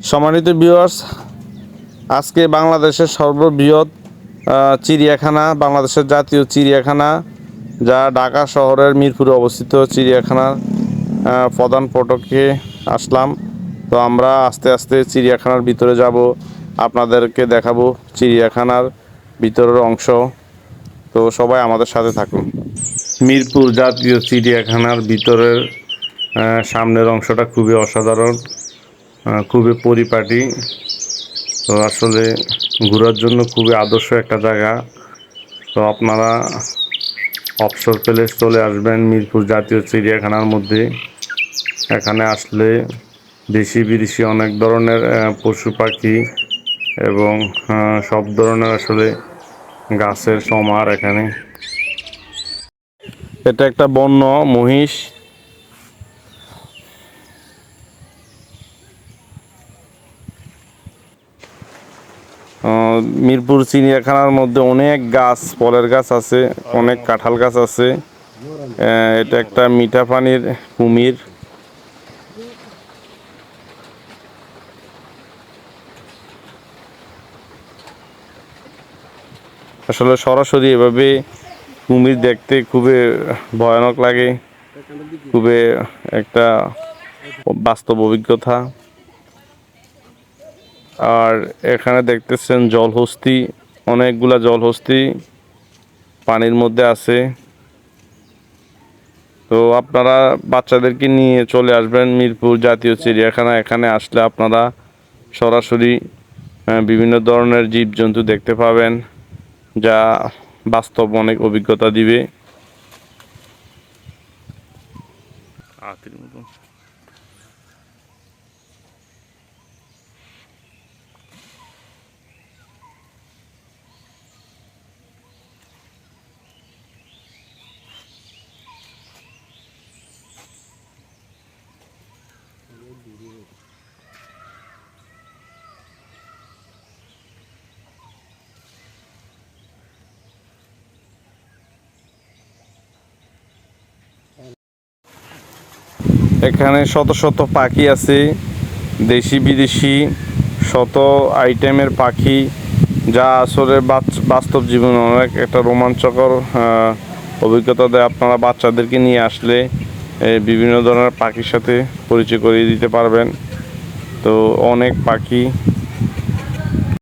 সম্মানিত ভিউয়ার্স, আজকে বাংলাদেশের সর্ববৃহৎ চিড়িয়াখানা, বাংলাদেশের জাতীয় চিড়িয়াখানা, যা ঢাকা শহরের মিরপুরে অবস্থিত চিড়িয়াখানার প্রধান ফটকে আসলাম। তো আমরা আস্তে আস্তে চিড়িয়াখানার ভিতরে যাব, আপনাদেরকে দেখাবো চিড়িয়াখানার ভিতরের অংশ। তো সবাই আমাদের সাথে থাকুন। মিরপুর জাতীয় চিড়িয়াখানার ভিতরের সামনের অংশটা খুবই অসাধারণ, খুবই পরিপাটি। তো আসলে ঘোরার জন্য খুবই আদর্শ একটা জায়গা। তো আপনারা অবসর পেলে চলে আসবেন মিরপুর জাতীয় চিড়িয়াখানার মধ্যে। এখানে আসলে দেশি বিদেশি অনেক ধরনের পশু পাখি এবং সব ধরনের আসলে গাছের সমাহার এখানে। এটা একটা বন্য মহিষ। মিরপুর চিড়িয়াখানার মধ্যে অনেক গাছ, ফলের গাছ আছে, অনেক কাঁঠাল গাছ আছে। এটা একটা মিঠা পানির কুমির। আসলে সরাসরি এভাবে কুমির দেখতে খুবই ভয়ানক লাগে, খুবই একটা বাস্তব অভিজ্ঞতা। আর এখানে দেখতেছেন জলহস্তি, অনেকগুলা জলহস্তি পানির মধ্যে আছে। তো আপনারা বাচ্চাদেরকে নিয়ে চলে আসবেন মিরপুর জাতীয় চিড়িয়াখানা। এখানে আসলে আপনারা সরাসরি বিভিন্ন ধরনের জীবজন্তু দেখতে পাবেন, যা বাস্তব অনেক অভিজ্ঞতা দিবে। এখানে শত শত পাখি আছে, দেশি বিদেশি শত আইটেমের পাখি, যা আসলে বাস্তব জীবনে অনেক একটা রোমাঞ্চকর অভিজ্ঞতা দেয়। আপনারা বাচ্চাদেরকে নিয়ে আসলে বিভিন্ন ধরনের পাখির সাথে পরিচয় করিয়ে দিতে পারবেন। তো অনেক পাখি